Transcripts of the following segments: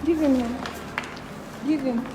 Give him now. Give him.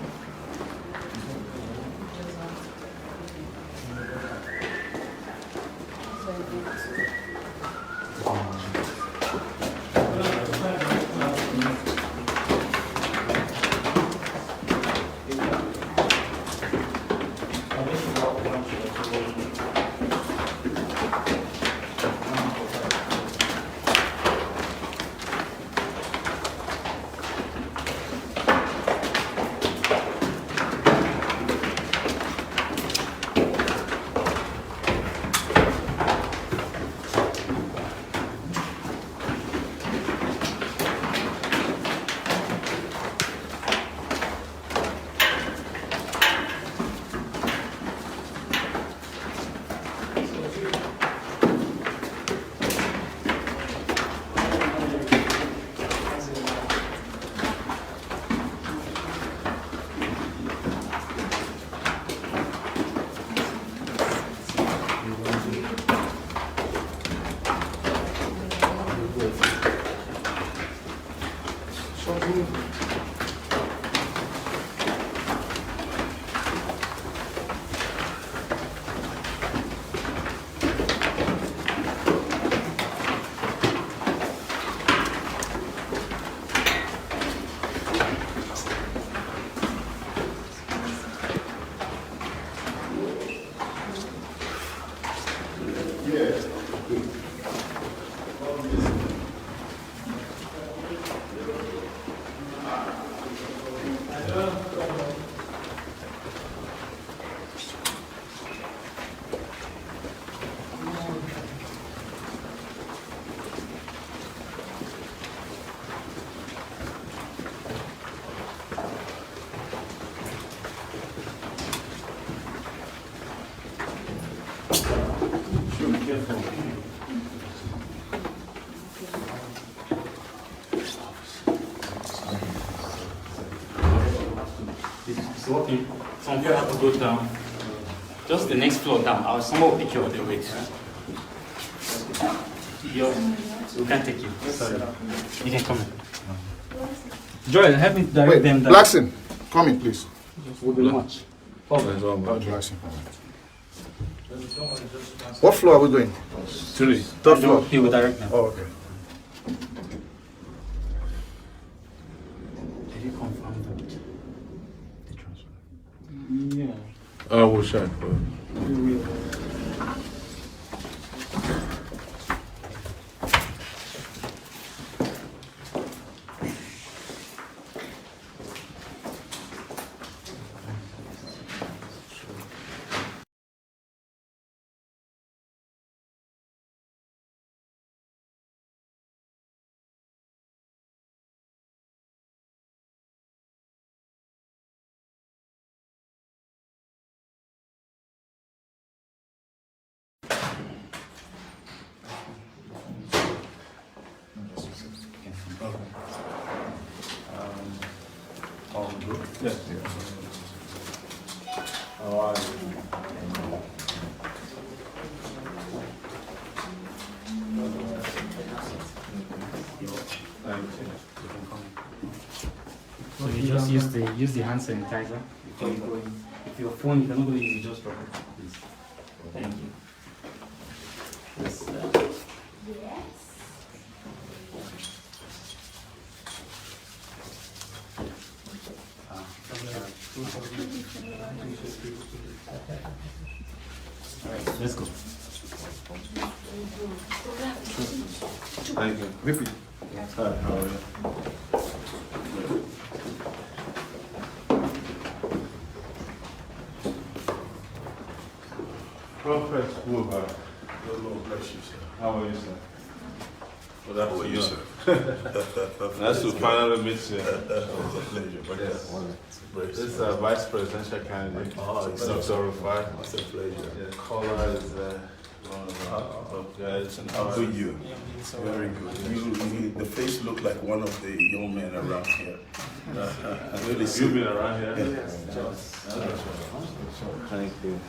It's working. Some people have to go down. Just the next floor down. Someone will pick you up the weight. We can't take you. Sorry. You can come in. Joel, help me direct them down. Blackson, come in, please. Will be much. Blackson, come in. What floor are we going? Third floor. He will direct them. Oh, okay. Did you confirm the transfer? Yeah. I will check. Yes. How are you? So you just use the hand sanitizer before you go in. If your phone, you cannot go use it, just drop it, please. Thank you. Yes. Alright, let's go. Thank you. Repeat. Hi, how are you? Prophet Buba. The Lord bless you, sir. How are you, sir? Well, how are you, sir? Nice to finally meet you. It's a pleasure, brother. Yes. Praise This is God. a vice presidential candidate. Oh, it's Dr. Rufai. It's a pleasure. The color is one of the guys. How good you? Very good. The face look like one of the young men around here. Really see. You've been around here? Yes. Thank you.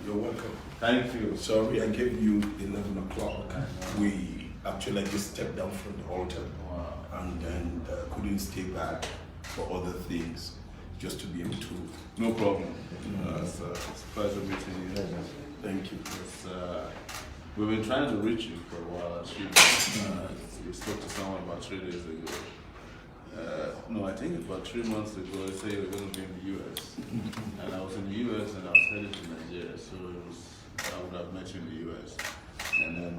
You're welcome. Thank you. Sorry, I gave you 11 o'clock. We actually just stepped down from the altar. and then couldn't stay back for other things, just to be able to. No problem. It's a pleasure meeting you. Thank you. We've been trying to reach you for a while. We spoke to someone about 3 days ago. No, I think about 3 months ago, they said you were going to be in the US. And I was in the US and I was headed to Nigeria, so I would have met you in the US. And then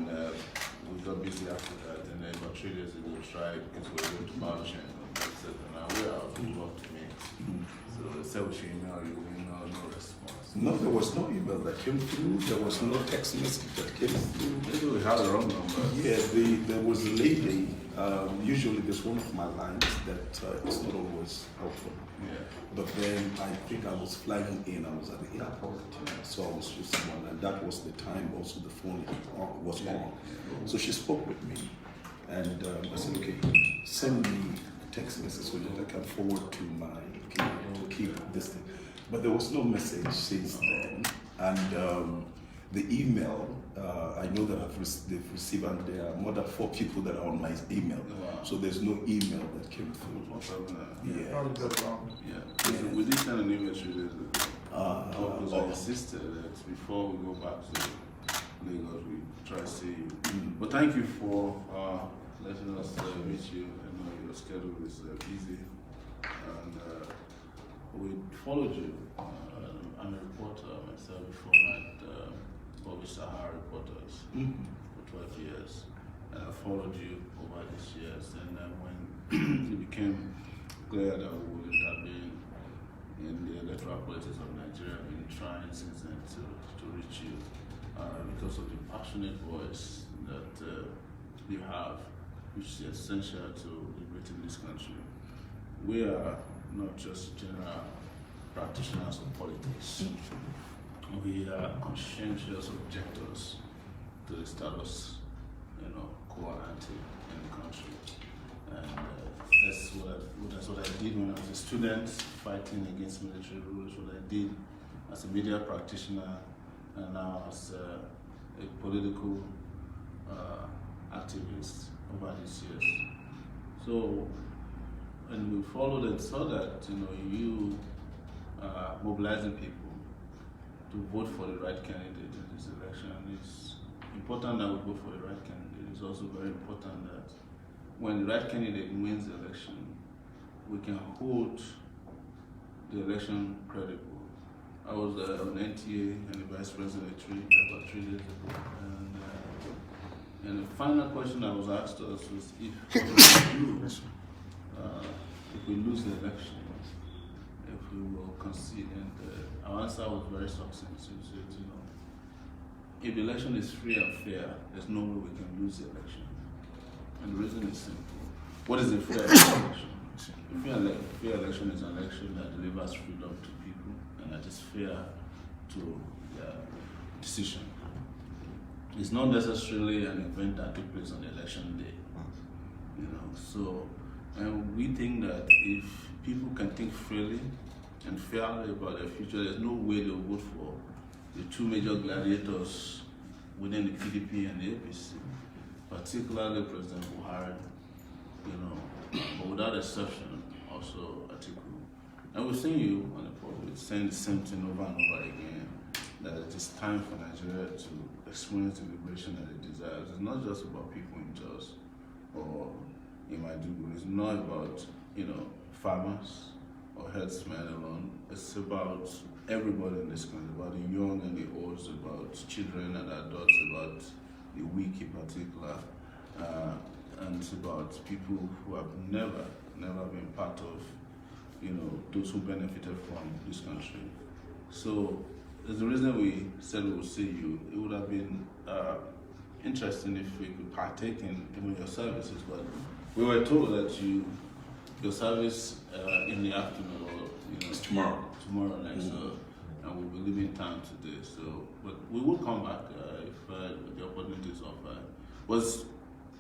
we got busy after that, and then about 3 days ago, tried because we were going to March and I said, now we're out, we love to meet. So they said we should email you, no response. No, there was no email that came through. There was no text message that came through. Maybe we had the wrong number. Yeah, there was a lady. Usually, there's one of my lines that is not always helpful. Yeah. But then I think I was flying in. I was at the airport, so I was with someone, and that was the time. Also, the phone was on. So she spoke with me, and I said, "Okay, send me a text message so that I can forward to my keep this thing." But there was no message since then, and the email. I know that they've received, and there are more than 4 people that are on my email. Wow. So there's no email that came through. Yeah. Probably got wrong. Yeah. We did send an email 3 days ago. Because I insisted that before we go back to Lagos, we try to see you. But thank you for letting us meet you. I know your schedule is busy. And we followed you. I'm a reporter myself before I published Sahara Reporters for 12 years. And I followed you over these years. And then when it became clear that we would intervene in the electoral politics of Nigeria, I've been trying since then to reach you because of the passionate voice that you have, which is essential to liberating this country. We are not just general practitioners of politics. We are conscientious objectors to the status, quo ante in the country. And that's what I did when I was a student, fighting against military rule. What I did as a media practitioner, and now as a political activist over these years. So, and we followed and saw that you mobilizing people to vote for the right candidate in this election. It's important that we vote for the right candidate. It's also very important that when the right candidate wins the election, we can hold the election credible. I was on NTA and the vice president about 3 days ago, and the final question I was asked us was if we lose the election, if we will concede, and our answer was very succinct. We said, if the election is free and fair, there's no way we can lose the election. And the reason is simple. What is a fair election? A fair election is an election that delivers freedom to people and that is fair to their decision. It's not necessarily an event that took place on the election day. And we think that if people can think freely and fairly about their future, there's no way they'll vote for the 2 major gladiators within the PDP and the APC, particularly President Buhari, but without exception, also Atiku. And we've seen you on the pulpit saying the same thing over and over again, that it is time for Nigeria to experience the liberation that it desires. It's not just about people in Jos or in Maiduguri. It's not about, farmers or herdsmen alone. It's about everybody in this country, about the young and the old, about children and adults, about the weak in particular, and it's about people who have never been part of, those who benefited from this country. So there's the reason we said we would see you. It would have been interesting if we could partake in even your services, but we were told that your service in the afternoon, or Tomorrow night, and we'll be leaving town today. So, but we will come back if the opportunity is offered. Was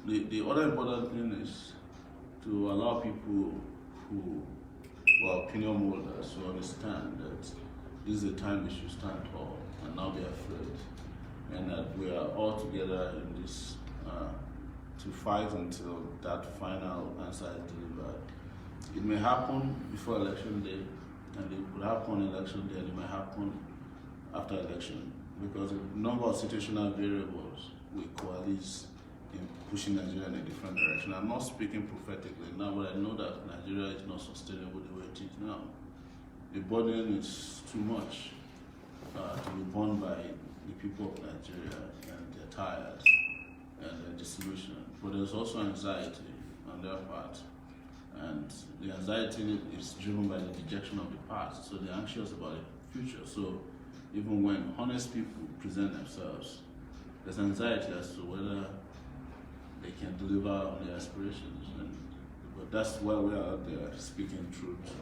the other important thing is to allow people who are opinion holders to understand that this is a time we should stand tall and not be afraid, and that we are all together in this to fight until that final answer is delivered. It may happen before election day, and it could happen on election day, and it may happen after election, because a number of situational variables will coalesce in pushing Nigeria in a different direction. I'm not speaking prophetically now, but I know that Nigeria is not sustainable the way it is now. The burden is too much to be borne by the people of Nigeria, and they're tired and they're disillusioned. But there's also anxiety on their part, and the anxiety is driven by the dejection of the past, so they're anxious about the future. So even when honest people present themselves, there's anxiety as to whether they can deliver on their aspirations. But that's why we are out there speaking truth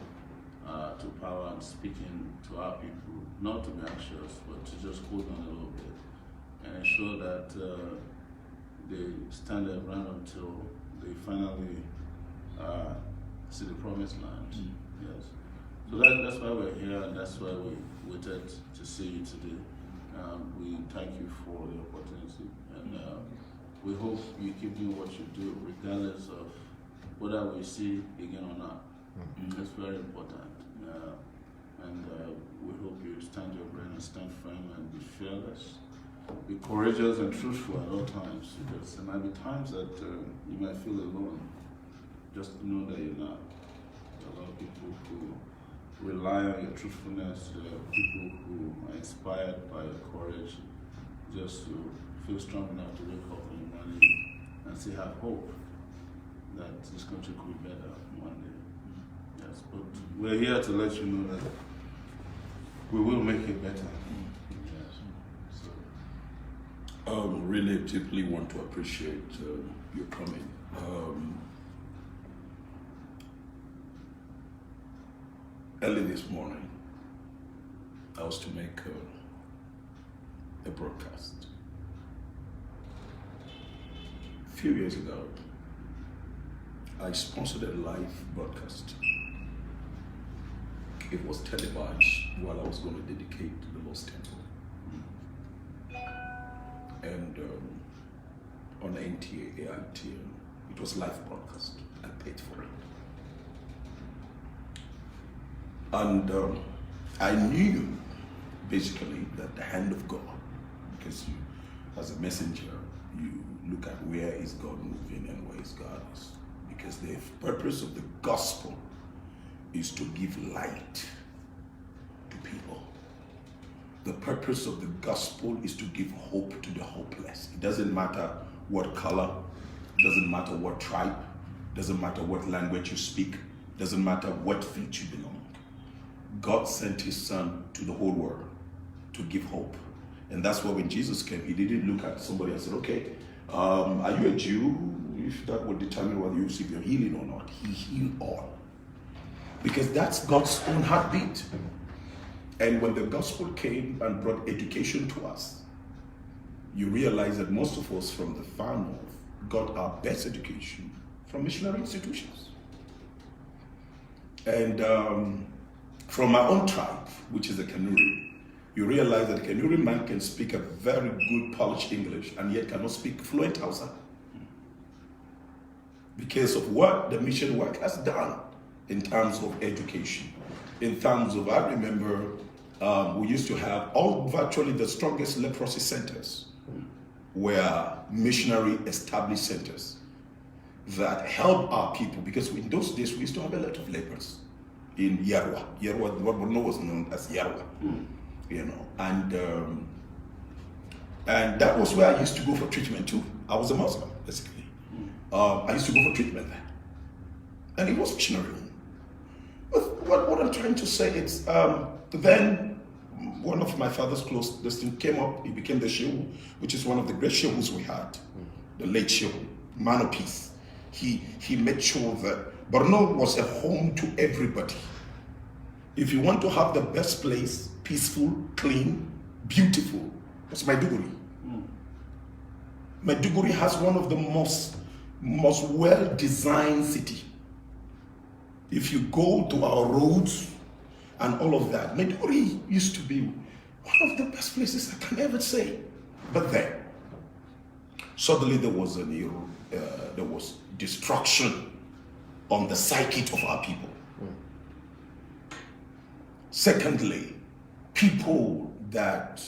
to power and speaking to our people, not to be anxious, but to just hold on a little bit and ensure that they stand their ground until they finally see the promised land. Yes. So that's why we're here, and that's why we waited to see you today. We thank you for the opportunity, and we hope you keep doing what you do, regardless of whether we see again or not. It's very important. And we hope you stand your ground and stand firm and be fearless. Be courageous and truthful at all times, because there might be times that you might feel alone. Just know that you're not. There are a lot of people who rely on your truthfulness, people who are inspired by your courage, just to feel strong enough to wake up in the morning and still have hope that this country could be better one day. Yes, but we're here to let you know that we will make it better. Yes. So. Really deeply want to appreciate your coming. Early this morning, I was to make a broadcast. A few years ago, I sponsored a live broadcast. It was televised while I was going to dedicate to the Lord's Temple. And on NTA, AIT, it was live broadcast. I paid for it. And I knew basically that the hand of God, because you, as a messenger, you look at where is God moving and where is God is. Because the purpose of the gospel is to give light to people. The purpose of the gospel is to give hope to the hopeless. It doesn't matter what color, it doesn't matter what tribe, it doesn't matter what language you speak, it doesn't matter what faith you belong. God sent his son to the whole world to give hope. And that's why when Jesus came, he didn't look at somebody and said, okay, are you a Jew? If that would determine whether you receive your healing or not. He healed all. Because that's God's own heartbeat. And when the gospel came and brought education to us, you realize that most of us from the far north got our best education from missionary institutions. And from my own tribe, which is the Kanuri, you realize that a Kanuri man can speak a very good polished English and yet cannot speak fluent Hausa. Because of what the mission work has done in terms of education. In terms of, I remember we used to have virtually the strongest leprosy centers were missionary established centers that help our people, because in those days we used to have a lot of lepers in Yarwa. Yarwa, what Borno was known as Yarwa, you know, and that was where I used to go for treatment too. I was a Muslim, basically. I used to go for treatment there, and it was missionary. But what I'm trying to say is, then one of my father's close destined came up. He became the Shehu, which is one of the great Shehus we had, the late Shehu, man of peace. He made sure that Borno was a home to everybody. If you want to have the best place, peaceful, clean, beautiful, it's Maiduguri. Maiduguri has one of the most well-designed city. If you go to our roads and all of that, Maiduguri used to be one of the best places I can ever say. But then, suddenly there was destruction on the psyche of our people. Secondly, people that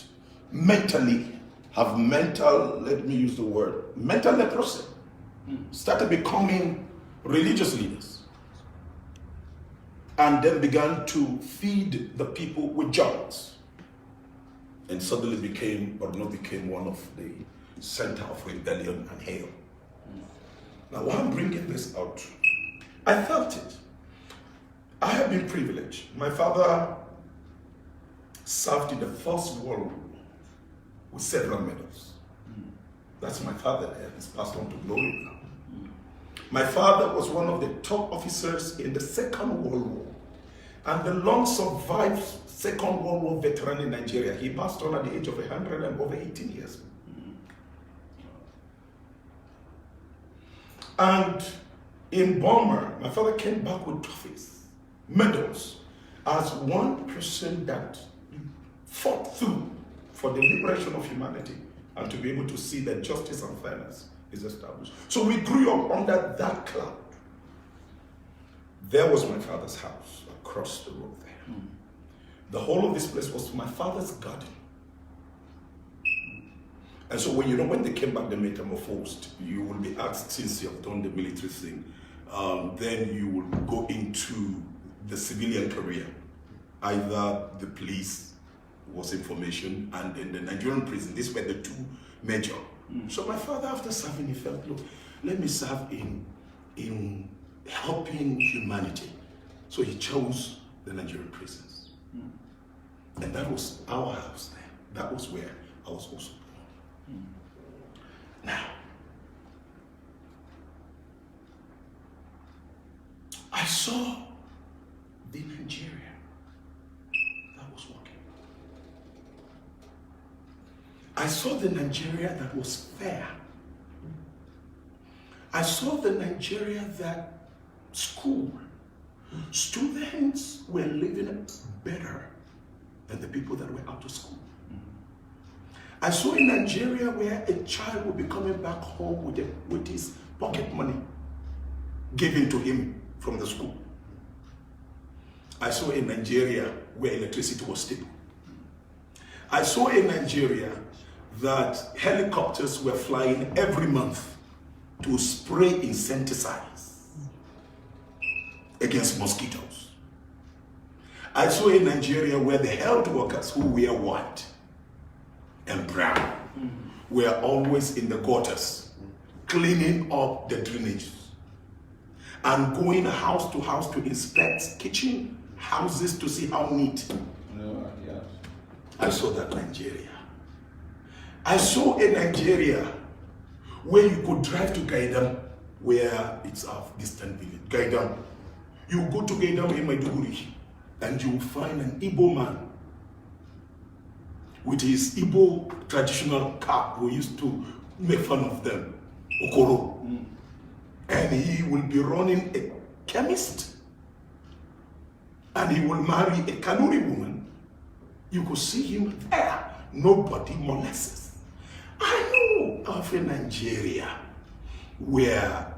mentally have mental leprosy started becoming religious leaders and then began to feed the people with junks and suddenly became one of the center of rebellion and hell. Now, why I'm bringing this out, I felt it. I have been privileged. My father served in the First World War with several medals. That's my father there. He's passed on to glory now. My father was one of the top officers in the Second World War and the long-survived Second World War veteran in Nigeria. He passed on at the age of 100 and over 18 years. And in Burma, my father came back with trophies, medals, as one person that fought through for the liberation of humanity and to be able to see that justice and fairness is established. So we grew up under that cloud. There was my father's house across the road there. The whole of this place was my father's garden. And so when they came back, they metamorphosed. You will be asked, since you have done the military thing, then you will go into the civilian career. Either the police was information, and in the Nigerian prison, these were the two major. So my father, after serving, he felt, look, let me serve in helping humanity. So he chose the Nigerian prisons. And that was our house there. That was where I was also born. Now, I saw the Nigeria that was working. I saw the Nigeria that was fair. I saw the Nigeria that school students were living better than the people that were out of school. I saw in Nigeria where a child would be coming back home with his pocket money given to him from the school. I saw in Nigeria where electricity was stable. I saw in Nigeria that helicopters were flying every month to spray insecticides against mosquitoes. I saw in Nigeria where the health workers who wear white and brown were always in the gutters, cleaning up the drainages and going house to house to inspect kitchen houses to see how neat. I saw that Nigeria. I saw a Nigeria where you could drive to Gaidam, where it's a distant village. Gaidam. You go to Gaidam in Maiduguri and you will find an Igbo man with his Igbo traditional cap. We used to make fun of them, Okoro. And he will be running a chemist. And he will marry a Kanuri woman. You could see him there. Nobody molests. I know of a Nigeria where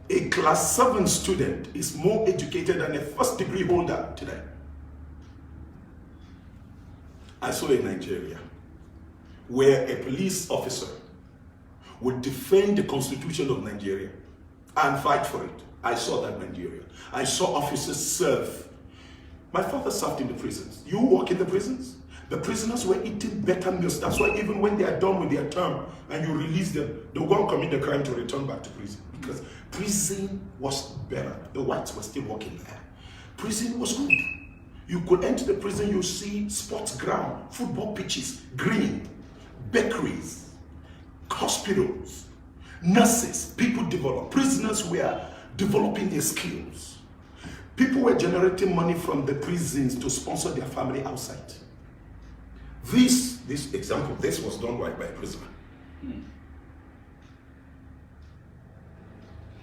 a class 7 student is more educated than a first degree holder today. I saw a Nigeria where a police officer would defend the constitution of Nigeria and fight for it. I saw that Nigeria. I saw officers serve. My father served in the prisons. You work in the prisons? The prisoners were eating better meals. That's why even when they are done with their term and you release them, they won't commit the crime to return back to prison because prison was better. The whites were still working there. Prison was good. You could enter the prison, you see sports ground, football pitches, green, bakeries, hospitals, nurses, people develop. Prisoners were developing their skills. People were generating money from the prisons to sponsor their family outside. This example, this was done by a prisoner.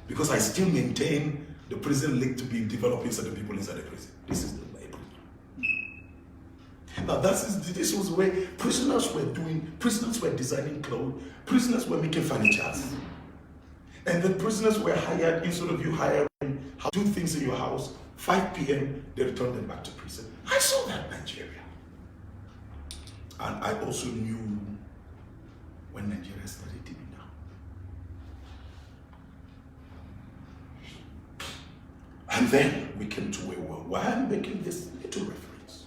Because I still maintain the prison league to be developing certain people inside the prison. This is the way. Now this was where prisoners were designing clothes, prisoners were making furniture. And then prisoners were hired, instead of you hiring how to do things in your house, 5 p.m. they returned them back to prison. I saw that in Nigeria. And I also knew when Nigeria started deep down. And then we came to where we were. Why I'm making this little reference?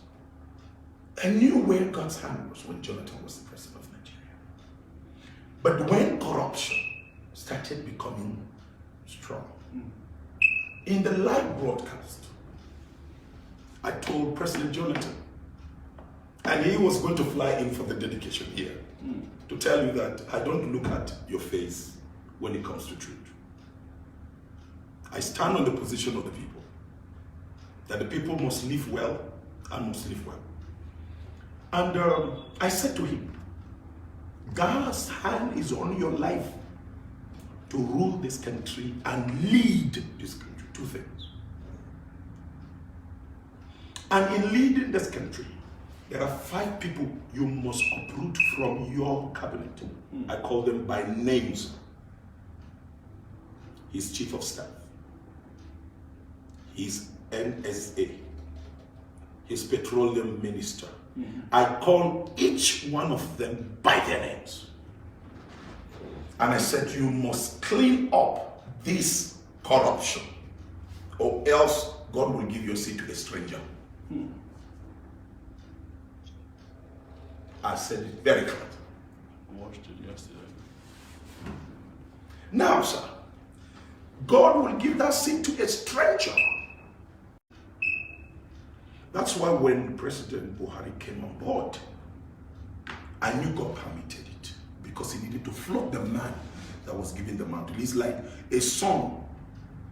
I knew where God's hand was when Jonathan was the president of Nigeria. But when corruption started becoming strong, in the live broadcast, I told President Jonathan, and he was going to fly in for the dedication here, to tell you that I don't look at your face when it comes to truth. I stand on the position of the people, that the people must live well and must live well. And I said to him, God's hand is on your life to rule this country and lead this country. 2 things. And in leading this country, there are 5 people you must uproot from your cabinet. I call them by names. His chief of staff, his NSA, his petroleum minister. I call each one of them by their names. And I said, you must clean up this corruption, or else God will give your seat to a stranger. I said it very clear. I watched it yesterday. Now, sir, God will give that seat to a stranger. That's why when President Buhari came on board, I knew God permitted it, because he needed to flog the man that was giving the mantle. He's like a son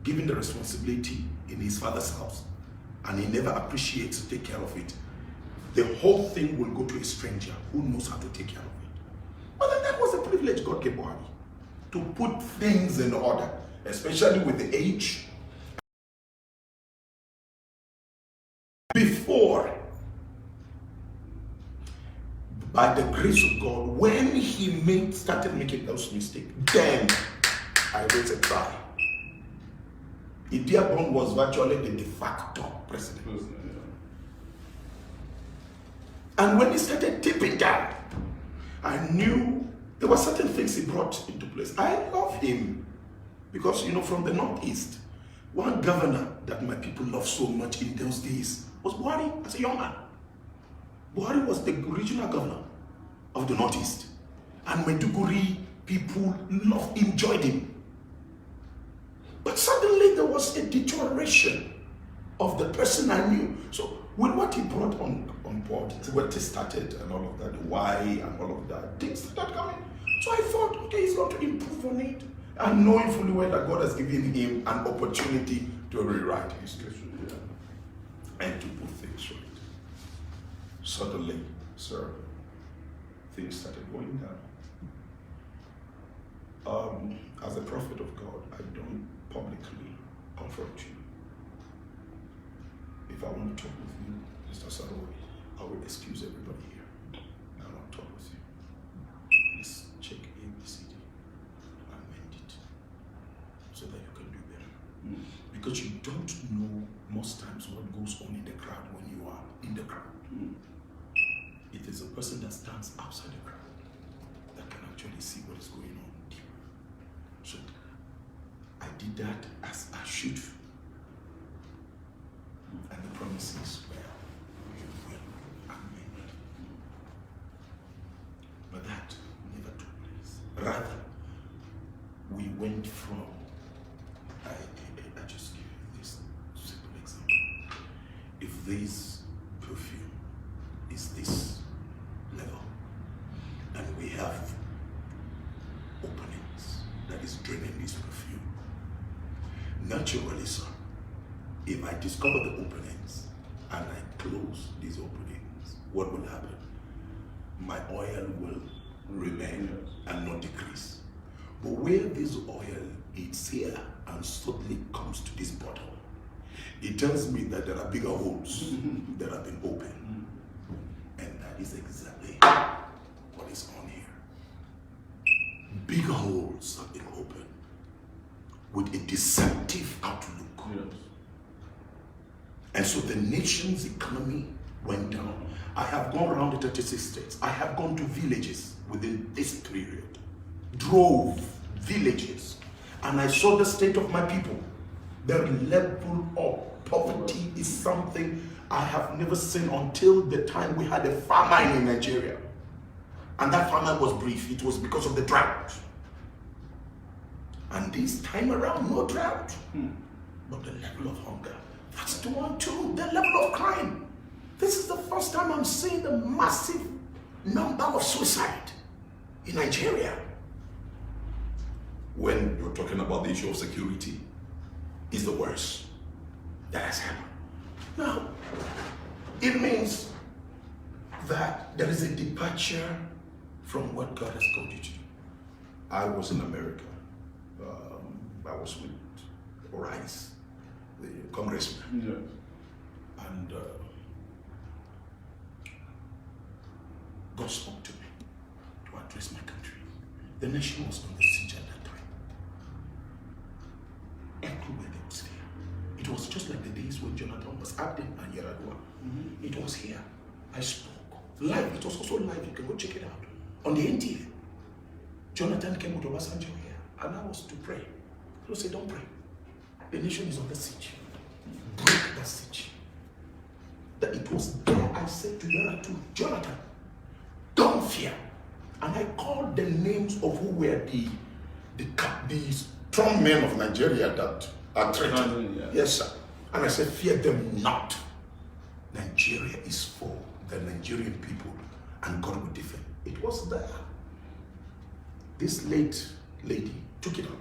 given the responsibility in his father's house, and he never appreciates to take care of it. The whole thing will go to a stranger who knows how to take care of it. But then that was the privilege God gave Buhari, to put things in order, especially with the age. Before, by the grace of God, when he started making those mistakes, then I raised a cry. Idiabon was virtually the de facto president. And when he started tipping down, I knew there were certain things he brought into place. I love him because, from the Northeast, one governor that my people loved so much in those days was Buhari as a young man. Buhari was the regional governor of the Northeast. And Maiduguri people enjoyed him. But suddenly there was a deterioration of the person I knew. So with what he brought on board, what he started and all of that, the why and all of that, things started coming. So I thought, okay, he's going to improve on it. And knowing fully well that God has given him an opportunity to rewrite history and to put things right. Suddenly, sir, things started going down. As a prophet of God, I don't publicly confront you. If I want to talk with you, Mr. Sowore, I will excuse everybody here. I will not talk with you. Please check ABCD and amend it so that you can do better. Because you don't know most times what goes on in the crowd when you are in the crowd. It is a person that stands outside the crowd that can actually see what is going on deep. So I did that as I should. And the promises were, you will amend. But that never took place. Rather, we went from, I just give you this simple example. If this perfume is this level, and we have openings that is draining this perfume, naturally, sir, if I discover the openings and I close these openings, what will happen? My oil will remain and not decrease. But where this oil is here and suddenly comes to this bottle, it tells me that there are bigger holes that have been opened. that is exactly what is on here. Big holes have been opened with a deceptive outlook. Yes. And so the nation's economy went down. I have gone around the 36 states. I have gone to villages within this period, drove villages, and I saw the state of my people. The level of poverty is something I have never seen until the time we had a famine in Nigeria. And that famine was brief. It was because of the drought. And this time around, no drought. But the level of hunger, that's the one too. The level of crime. This is the first time I'm seeing a massive number of suicide in Nigeria. When you're talking about the issue of security, is the worst that has happened. Now, it means that there is a departure from what God has called you to. I was in America. I was with Rice, the congressman. Yes. And God spoke to me to address my country. The nation was on the siege at that time. Everywhere there was fear. It was just like the days when Jonathan was acting and Yaradua. It was here. I spoke. Live. It was also live. You can go check it out. On the NTA. Jonathan came with Obasanjo here. And I was to pray. I said, don't pray. The nation is on the siege. Break that siege. That it was there I said to Yaradua, Jonathan, don't fear. And I called the names of who were the strong men of Nigeria that are threatened. Yes, sir. And I said, fear them not. Nigeria is for the Nigerian people, and God will defend. It was there. This late lady took it up.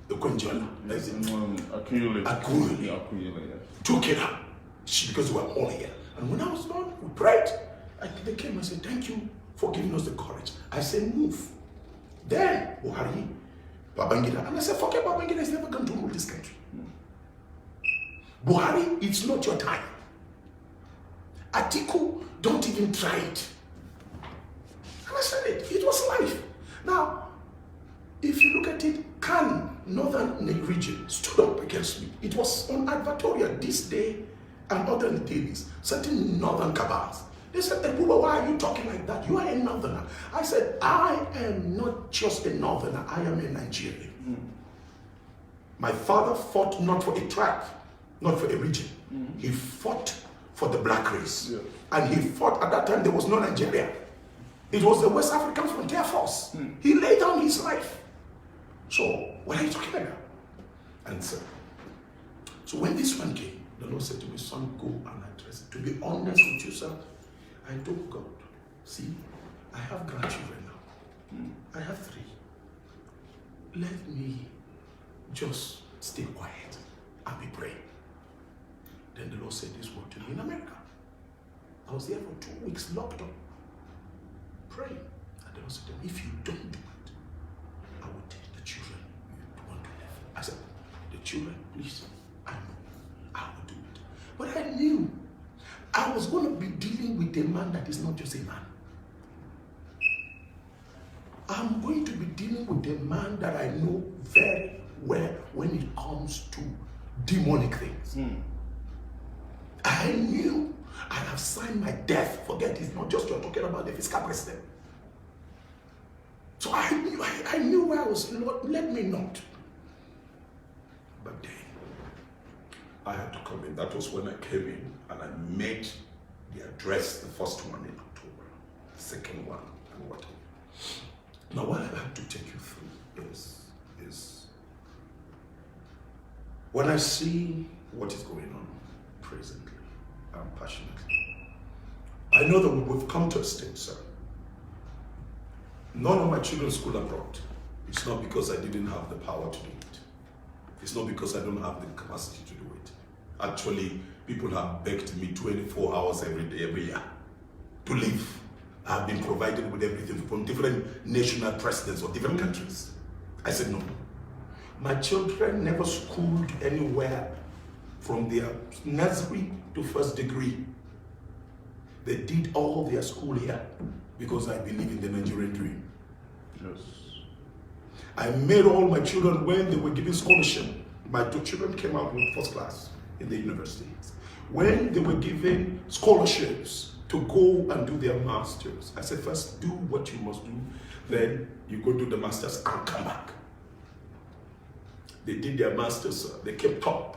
The Kwenjola. Akunyele. Took it up. Because we were all here. And when I was done, we prayed. They came and said, thank you for giving us the courage. I said, move. Then, Buhari, Babangida. And I said, forget Babangida, is never going to rule this country. Buhari, it's not your time. Atiku, don't even try it. And I said it. It was life. Now, if you look at it, Khan, Northern region, stood up against me. It was on advertorial this day and other days. Certain northern cabals. They said, Buba, why are you talking like that? You are a northerner. I said, I am not just a northerner, I am a Nigerian. My father fought not for a tribe, not for a region. He fought for the black race. And he fought, at that time there was no Nigeria. It was the West African Frontier Force. He laid down his life. So, what are you talking about? And so when this one came, the Lord said to me, son, go and address it. To be honest with you, sir, I told God, see, I have grandchildren now. I have 3. Let me just stay quiet and be praying. Then the Lord said this word to me in America. I was there for 2 weeks locked up, praying. And the Lord said to me, if you don't do it, I will take the children to 1 to 11. I said, the children, please, I know, I will do it. But I knew I was going to be dealing with a man that is not just a man. I'm going to be dealing with a man that I know very well when it comes to demonic things. I knew I have signed my death. Forget, it's not just you're talking about the fiscal president. So I knew where I was. Lord, let me not. But then I had to come in. That was when I came in and I made the address, the first one in October, the second one, and whatever. Now, what I have to take you through is when I see what is going on presently and passionately, I know that we've come to a stage, sir. None of my children's school abroad. It's not because I didn't have the power to do it. It's not because I don't have the capacity to do it. Actually, people have begged me 24 hours every day, every year to live. I've been provided with everything from different national presidents of different countries. I said no. My children never schooled anywhere from their nursery to first degree. They did all their school here because I believe in the Nigerian dream. Yes. I made all my children, when they were given scholarship, my two children came out with first class in the universities. When they were given scholarships to go and do their masters, I said, first do what you must do, then you go do the masters and come back. They did their masters, they came top,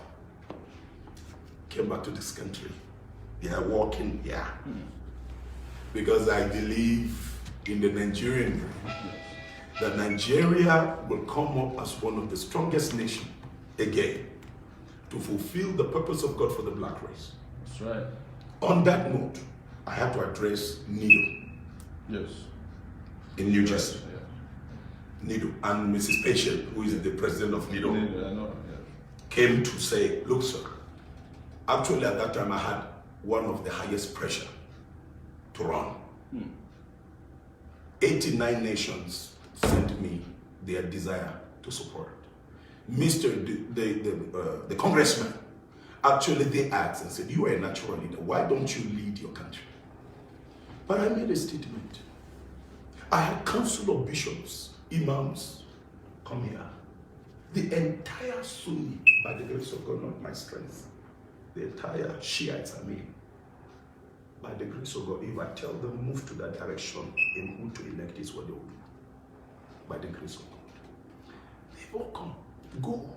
came back to this country. They are walking here. Because I believe in the Nigerian dream, that Nigeria will come up as one of the strongest nations again to fulfill the purpose of God for the black race. That's right. On that note, I have to address Nido Yes. in New Jersey. Yeah. Nido and Mrs. Patient, who is the president of Nido, I know. Yeah. came to say, look, sir, actually at that time I had one of the highest pressure to run. 89 nations sent me their desire to support. The congressman, actually they asked and said, you are a natural leader, why don't you lead your country? But I made a statement. I had council of bishops, imams, come here. The entire Sunni, by the grace of God, not my strength, the entire Shiites, by the grace of God, if I tell them move to that direction and who to elect is what they will do. By the grace of God. They've all come, go.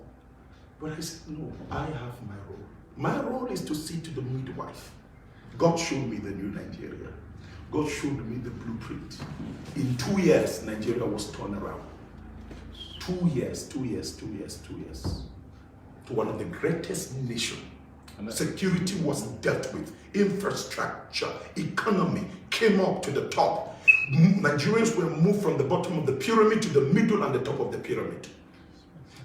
But I said, no, I have my role. My role is to see to the midwife. God showed me the new Nigeria. God showed me the blueprint. In 2 years, Nigeria was turned around. 2 years. To one of the greatest nations. Security was dealt with. Infrastructure, economy came up to the top. Nigerians were moved from the bottom of the pyramid to the middle and the top of the pyramid.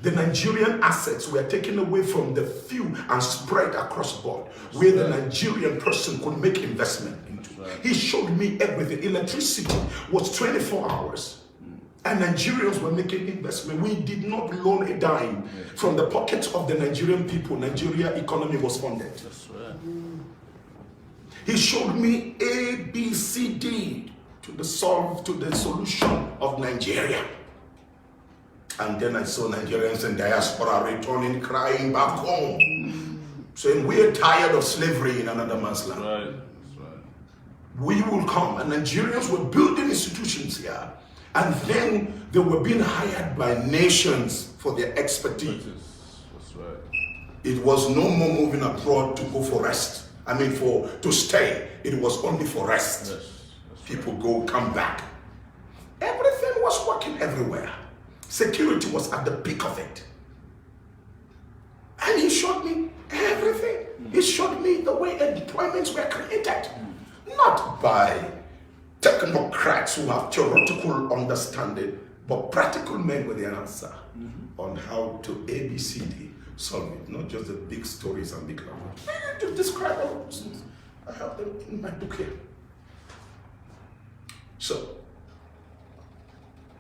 The Nigerian assets were taken away from the few and spread across the board, where the Nigerian person could make investment into. He showed me everything. Electricity was 24 hours. And Nigerians were making investment. We did not loan a dime from the pockets of the Nigerian people. Nigeria economy was funded. That's right. He showed me A, B, C, D to the solution of Nigeria. And then I saw Nigerians in diaspora returning, crying back home, saying, we're tired of slavery in another man's land. Right. That's right. We will come. And Nigerians were building institutions here. And then they were being hired by nations for their expertise. That's right. It was no more moving abroad to go for rest. To stay. It was only for rest. Yes. People go, come back. Everything was working everywhere. Security was at the peak of it. And he showed me everything. He showed me the way employments were created. Not by technocrats who have theoretical understanding, but practical men with the answer on how to ABCD solve it, not just the big stories and big numbers. To describe all those things. I have them in my book here. So,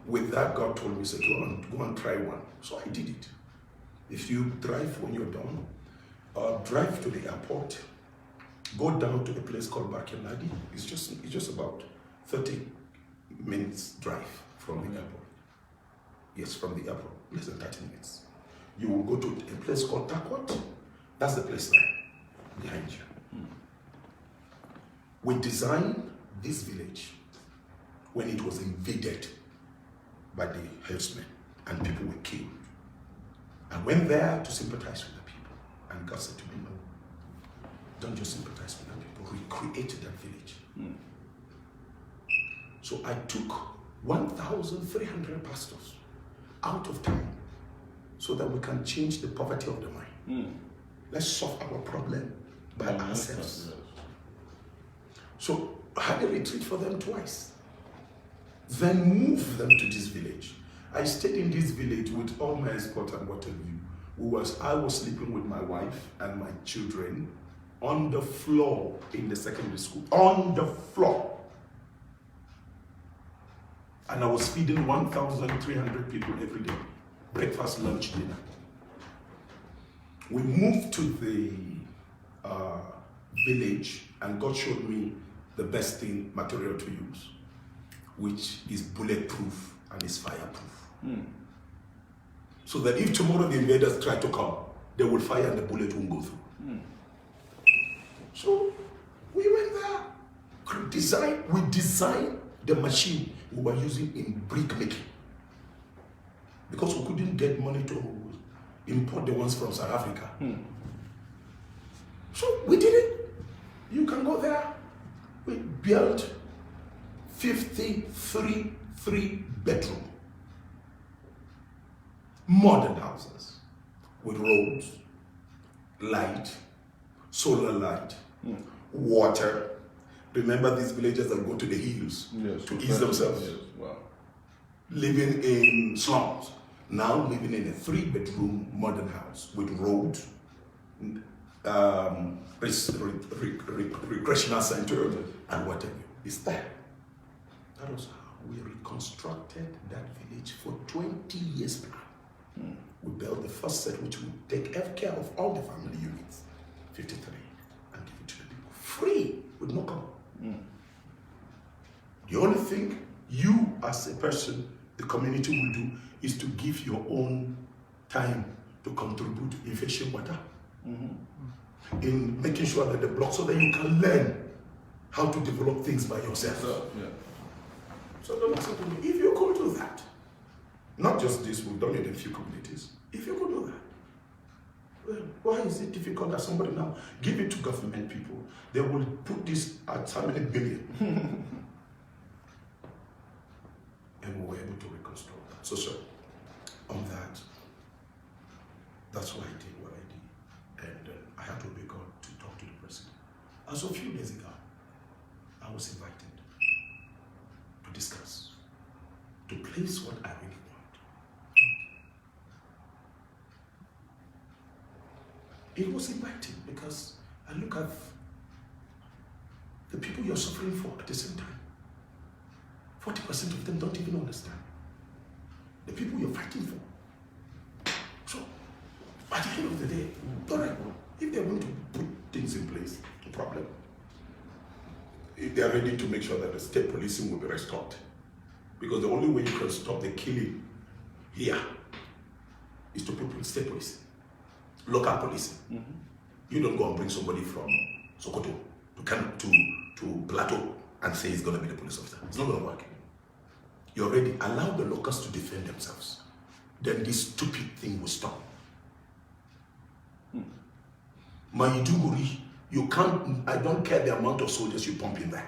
with that, God told me, say, go and try one. So I did it. If you drive when you're done, drive to the airport, go down to a place called Bakiladi. It's just about 30 minutes drive from the airport. Yes, from the airport, less than 30 minutes. You will go to a place called Takwat. That's the place now, behind you. We designed this village when it was invaded by the herdsmen and people were killed. I went there to sympathize with the people. And God said to me, no, don't just sympathize with the people, we created that village. So I took 1,300 pastors out of town so that we can change the poverty of the mind. Let's solve our problem by ourselves. So I had a retreat for them twice. Then move them to this village. I stayed in this village with all my escort and what have you. I was sleeping with my wife and my children on the floor in the secondary school. On the floor. And I was feeding 1,300 people every day. Breakfast, lunch, dinner. We moved to the village and God showed me the best thing material to use, which is bulletproof and is fireproof. So that if tomorrow the invaders try to come, they will fire and the bullet won't go through. So we went there, we designed the machine we were using in brick making. Because we couldn't get money to import the ones from South Africa. So we did it. You can go there. We built 53 3-bedroom modern houses with roads, light, solar light, water. Remember these villagers that go to the hills to ease themselves? Yes. Wow. Living in slums. Now living in a 3-bedroom modern house with roads, recreational center, and whatever. It's there. That was how we reconstructed that village for 20 years now. We built the first set which would take care of all the family units, 53, and give it to the people. Free, with no cost. The only thing you as a person, the community will do is to give your own time to contribute in fetching water, in making sure that the block, so that you can learn how to develop things by yourself. So don't listen to me. If you could do that, not just this, we've done it in a few communities. If you could do that, well, why is it difficult that somebody now give it to government people? They will put this at how many billion? And we were able to reconstruct that. So, sir, on that, that's why I did what I did. And I had to obey God to talk to the president. As a few days ago, I was invited to discuss, to place what I really want. It was inviting because I look at the people you're suffering for at the same time. 40% of them don't even understand the people you're fighting for. So, at the end of the day, all right, if they're going to put things in place, no problem. If they're ready to make sure that the state policing will be restored, because the only way you can stop the killing here is to put state policing, local policing. You don't go and bring somebody from Sokoto to Plateau and say he's going to be the police officer. It's not going to work. You already allow the locals to defend themselves. Then this stupid thing will stop. Maiduguri, you can't, I don't care the amount of soldiers you pump in there.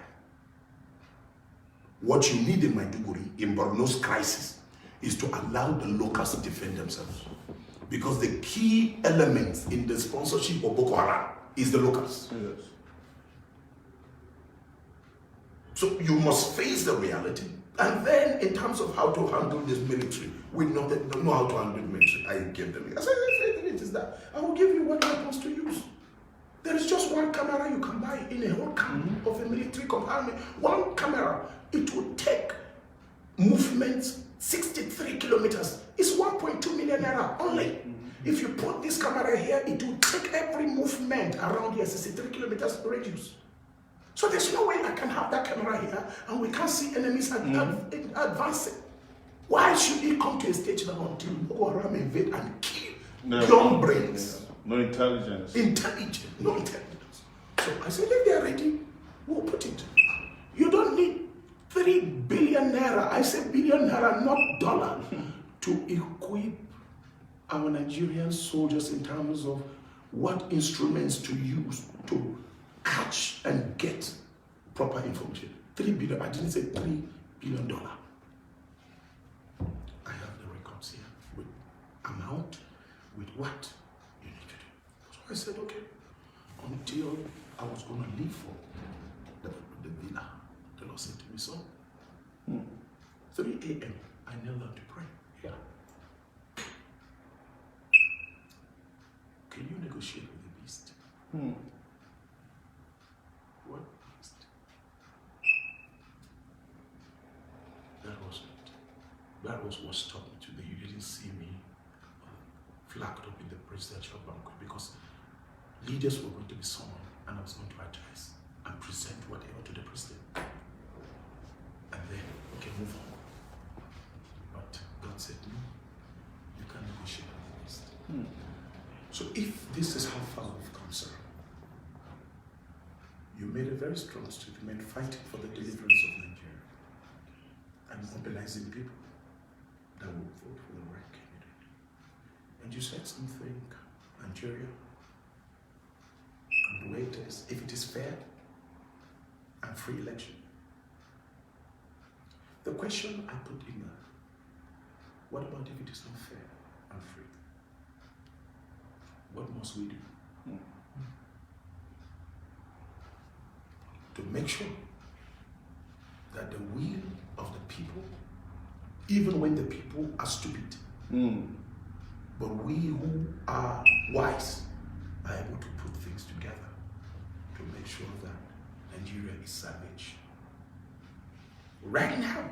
What you need in Maiduguri, in Borno's crisis, is to allow the locals to defend themselves. Because the key elements in the sponsorship of Boko Haram is the locals. Yes. So you must face the reality. And then in terms of how to handle this military, we don't know how to handle the military. I gave them, I said, it is that. I will give you what weapons to use. There is just one camera you can buy in a whole camp of a military compartment. One camera, it will take movements 63 kilometers. It's 1.2 million naira only. If you put this camera here, it will take every movement around here, 63 kilometers radius. So there's no way I can have that camera here and we can't see enemies advancing. Why should he come to a stage now until Boko Haram invade and kill young brains? No intelligence. No intelligence. So I said, if they're ready, we'll put it. You don't need 3 billion naira, I said billion naira, not dollar, to equip our Nigerian soldiers in terms of what instruments to use to catch and get proper information. 3 billion, I didn't say $3 billion. I have the records here with amount, with what you need to do. So I said, okay, until I was going to leave for the villa, the Lord said to me, so 3 a.m., I knelt down to pray. Yeah. Can you negotiate with the beast? What beast? That was it. That was what stopped me today. You didn't see me flagged up in the presidential banquet because leaders were going to be summoned and I was going to address. and present whatever to the president. And then we can move on. But God said, no, you can't negotiate on the list. So if this is how far we've come, sir, you made a very strong statement fighting for the deliverance of Nigeria and mobilizing people that will vote for the right candidate. And you said something, Nigeria, and the way it is, if it is fair and free election. The question I put in there, what about if it is not fair and free? What must we do? To make sure that the will of the people, even when the people are stupid, but we who are wise are able to put things together to make sure that Nigeria is savage. Right now,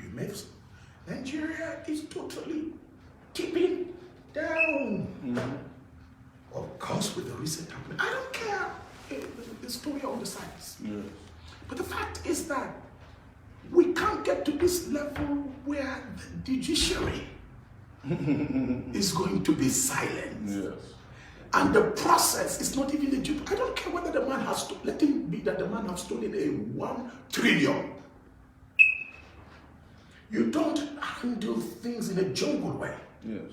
you may say, Nigeria is totally tipping down. Of course, with the recent happening, I don't care the story on the sides. Yes. But the fact is that we can't get to this level where the judiciary is going to be silent. Yes. And the process is not even I don't care whether the man has let it be that the man has stolen a 1 trillion. You don't handle things in a jungle way. Yes.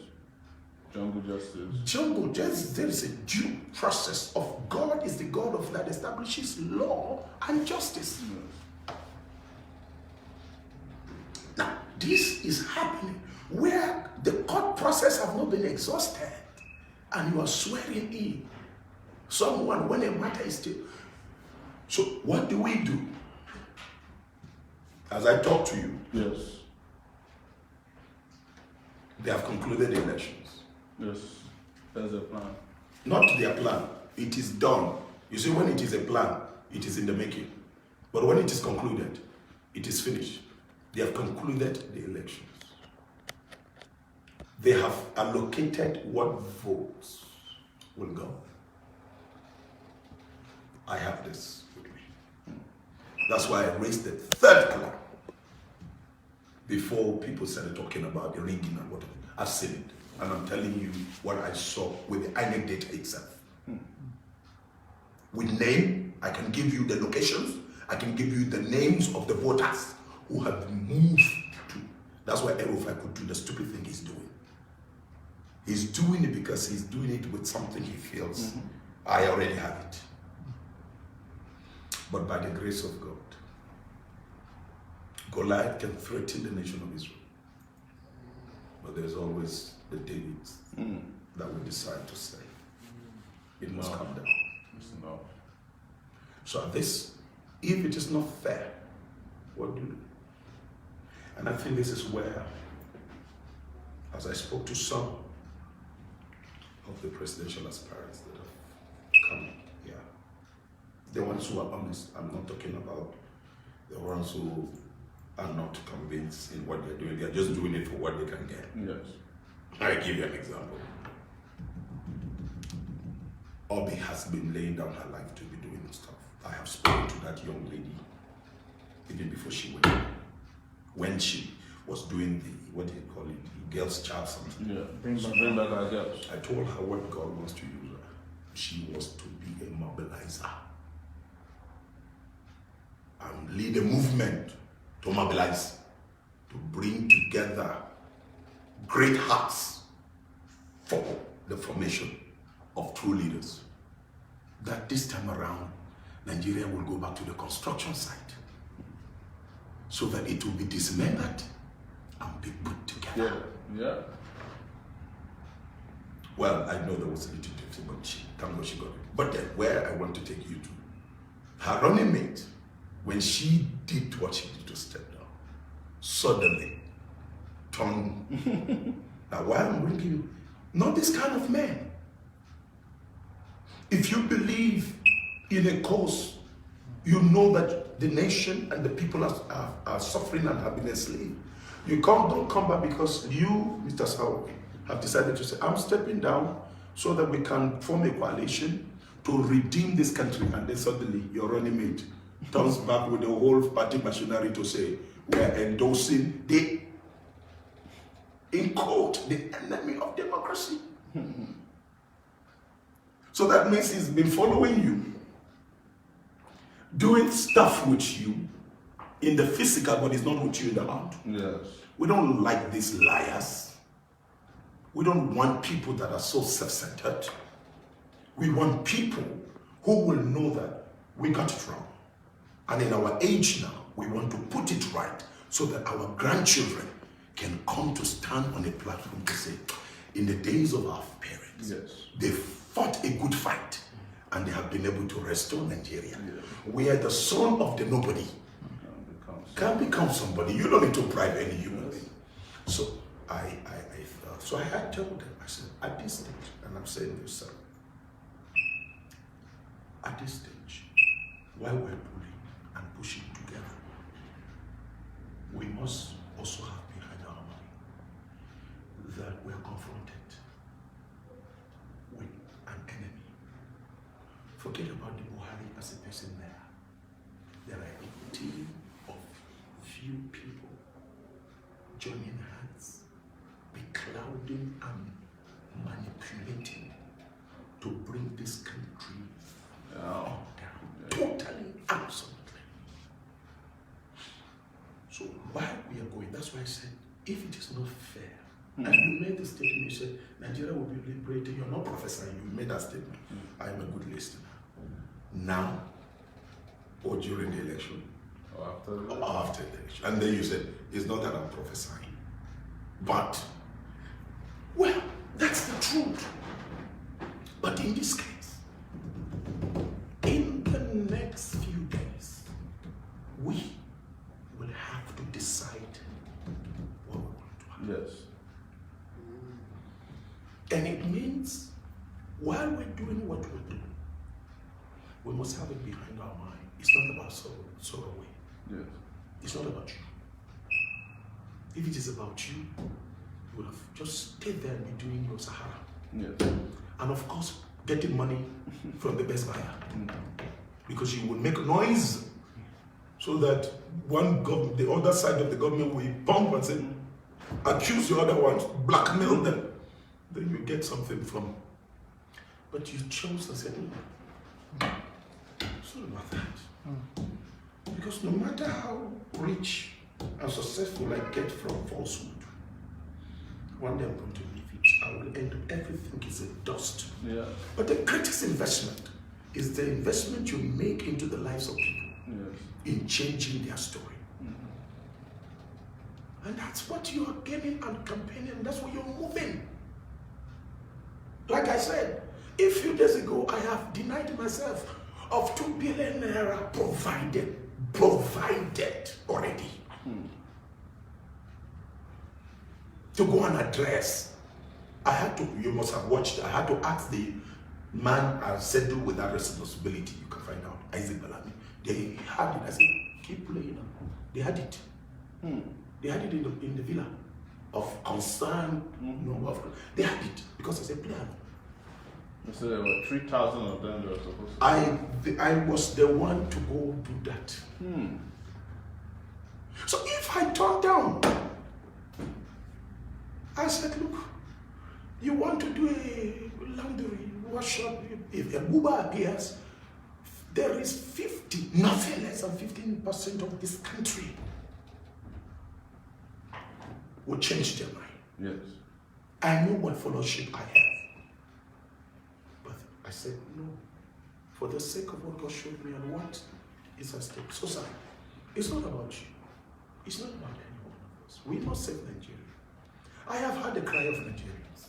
Jungle justice. Jungle justice, there is a due process of God is the God of that establishes law and justice. Yes. Now, this is happening where the court process have not been exhausted and you are swearing in someone when a matter is still. So what do we do? As I talk to you, Yes. they have concluded the elections. Yes. That's the plan. Not their plan. It is done. You see, when it is a plan, it is in the making. But when it is concluded, it is finished. They have concluded the elections. They have allocated what votes will go. I have this with me. That's why I raised the third clap before people started talking about the rigging and whatever. I've seen it. And I'm telling you what I saw with the INEC data itself. With name, I can give you the locations, I can give you the names of the voters who have been moved to. That's why Erufai could do the stupid thing he's doing. He's doing it because he's doing it with something he feels, I already have it. But by the grace of God, Goliath can threaten the nation of Israel. But there's always the Davids that will decide to say, it must come down. No. So this, if it is not fair, what do you do? And I think this is where, as I spoke to some of the presidential aspirants that have come here, the ones who are honest, I'm not talking about the ones who are not convinced in what they're doing. They're just doing it for what they can get. Yes. I'll give you an example. Obi has been laying down her life to be doing stuff. I have spoken to that young lady even before she went. When she was doing the, what do you call it, the girls' child something. Yeah. Bring back our girls. I told her what God wants to use her. She was to be a mobilizer and lead a movement to mobilize, to bring together great hearts for the formation of true leaders. That this time around, Nigeria will go back to the construction site so that it will be dismembered and be put together. Yeah. Yeah. Well, I know there was a little difference, but thank God she got it. But then where I want to take you to, her running mate, when she did what she did to step down, suddenly turned. Now why I'm bringing you, not this kind of man. If you believe in a cause, you know that the nation and the people are suffering and have been enslaved. Don't come back because you, Mr. Sowore, have decided to say, I'm stepping down so that we can form a coalition to redeem this country, and then suddenly your running mate turns back with the whole party machinery to say we're endorsing in quote, the enemy of democracy. So that means he's been following you, doing stuff with you in the physical, but he's not with you in the heart. Yes. We don't like these liars. We don't want people that are so self-centered. We want people who will know that we got it wrong. And in our age now, we want to put it right so that our grandchildren can come to stand on a platform to say, in the days of our parents, Yes. they fought a good fight and they have been able to restore Nigeria. Where the son of the nobody can become somebody. You don't need to bribe any human being. So so I had told them, I said, at this stage, and I'm saying this, sir, at this stage, while we're pulling and pushing together, we must also have behind our mind that we're confronted with an enemy. Forget about the Buhari as a person there. There are a team of few people joining hands, beclouding and manipulating to bring this country down. Totally, absolutely. So while we are going, that's why I said, if it is not fair, and you made the statement, you said, Nigeria will be liberated. You're not prophesying, you made that statement. I am a good listener. Now, or during the election, After or after the election. And then you said, it's not that I'm prophesying, but, well, that's the truth. But in this case, in the next few days, we will have to decide what we want to have. Yes. And it means, while we're doing what we're doing, we must have it behind our mind. It's not about Sowore. Yes. It's not about you. If it is about you, you would have just stayed there and be doing your Sahara. Yes. And of course, getting money from the best buyer. Because you will make noise so that the other side of the government will pump and say, accuse the other ones, blackmail them. Then you get something from. But you chose and said, it's not about that. Because no matter how rich and successful I get from falsehood, one day I'm going to leave it. I will end up, everything is a dust. Yeah. But the greatest investment is the investment you make into the lives of people. Yes. In changing their story. And that's what you are getting and campaigning, and that's what you're moving. Like I said, a few days ago, I have denied myself of 2 billion naira provided already. To go and address. You must have watched, I had to ask the man I settled with that responsibility. You can find out, Isaac Balami. They had it. I said, keep playing now. They had it. They had it in the villa of concern. They had it because it's a plan. So there were 3,000 of them that were supposed to. I was the one to go do that. So if I turn down, I said, look, you want to do a laundry workshop? If a Buba appears, there is nothing less than 15% of this country will change their mind. Yes. I know what fellowship I have. But I said, no, for the sake of what God showed me and what is at stake. So, sir, it's not about you. It's not about any one of us. We must save Nigeria. I have heard the cry of Nigerians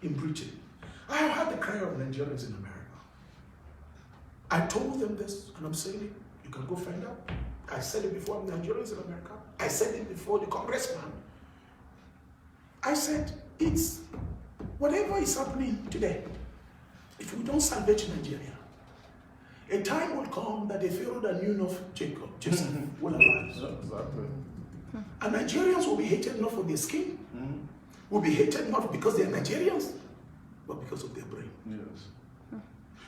in Britain. I have heard the cry of Nigerians in America. I told them this, and I'm saying it. You can go find out. I said it before Nigerians in America. I said it before the congressman. I said, it's whatever is happening today. If we don't salvage Nigeria, a time will come that the Pharaoh that knew of Joseph will arise. Exactly. And Nigerians will be hated not for their skin, will be hated not because they are Nigerians, but because of their brain. Yes.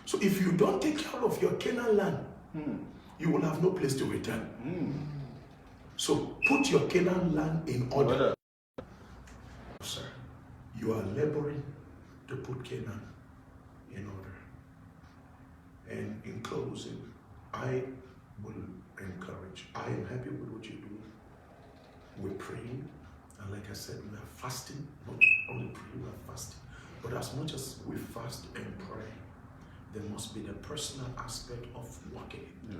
So if you don't take care of your Canaan land, you will have no place to return. So put your Canaan land in order. Sir, you are laboring to put Canaan in order. And in closing, I will encourage. I am happy with what you do. We're praying, and like I said, we are fasting. Not only praying, we are fasting. But as much as we fast and pray, there must be the personal aspect of working. Yes.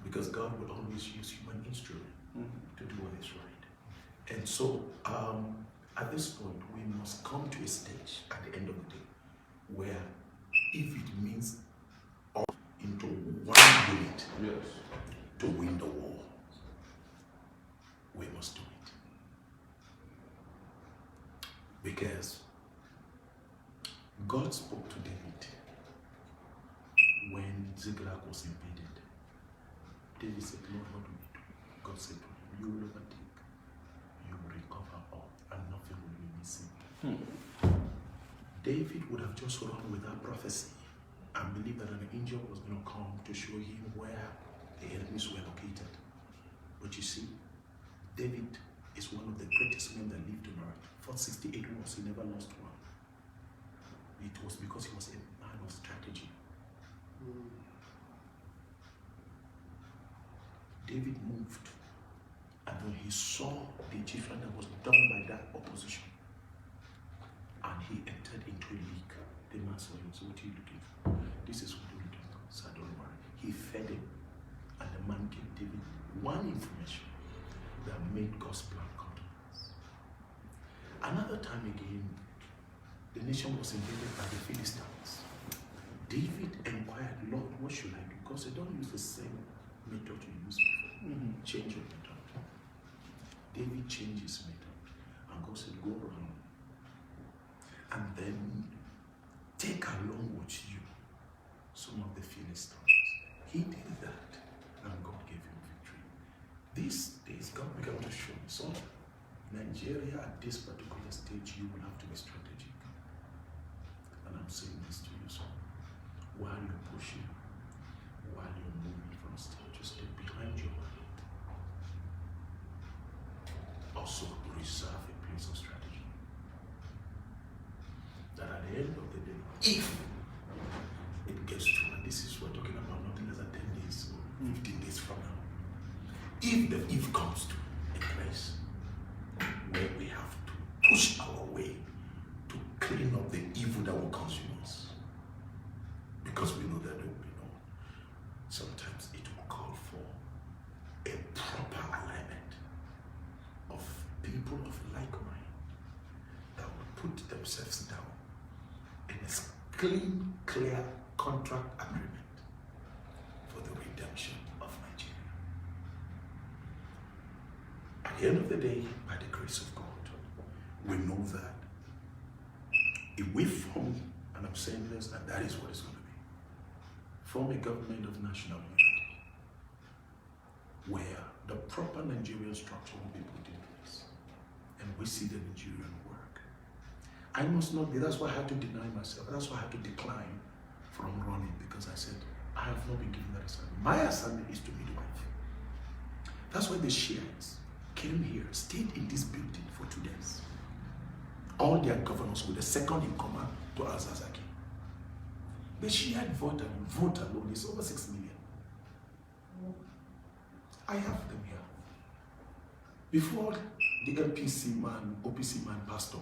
Because God will always use human instrument to do what is right. And so, at this point, we must come to a stage at the end of the day where, if it means up into one unit to win the war, we must do it. Because God spoke to David when Ziklag was invaded. David said, Lord, what do we do? God said to him, you will overtake, you will recover all, and nothing will be missing. David would have just run with that prophecy and believed that an angel was going to come to show him where the enemies were located. But you see, David is one of the greatest men that lived on earth. For 68 wars, he never lost one. It was because he was a man of strategy. David moved, and when he saw the Egyptian that was done by that opposition, and he entered into a league, the man saw him. So what are you looking for? This is what you're looking for. So don't worry. He fed him, and the man gave David one information that made God's plan come to pass. Another time again, the nation was invaded by the Philistines. David inquired, Lord, what should I do? God said, don't use the same method you used before. Change your method. David changed his method. And God said, go around. And then take along with you some of the Philistines. He did that, and God gave him victory. These days, God began to show me, so Nigeria at this particular stage, you will have to be strategic. And I'm saying this to you, so while you're pushing, while you're moving from stage to stage behind your mind, also reserve a place of strategy. That at the end of the day, if it gets to, and this is we're talking about nothing less than 10 days or 15 days from now, if comes to a place where we have to push our way to clean up the evil that will consume us, because we know that there will be no, sometimes it will call for a proper alignment of people of like mind that will put themselves down in a clean, clear contract agreement for the redemption of Nigeria. At the end of the day, by the grace of God, we know that if we form, and I'm saying this, and that is what it's going to be, form a government of national unity, where the proper Nigerian structure will be put in place, and we see the Nigerian work. I must not be, that's why I had to deny myself, that's why I had to decline from running, because I said, I have not been given that assignment. My assignment is to midwife. That's why the Shiites came here, stayed in this building for 2 days. All their governors with the second in command to Al-Zazaki. The Shiite vote alone is over 6 million. I have them here. Before the OPC man, Pastor,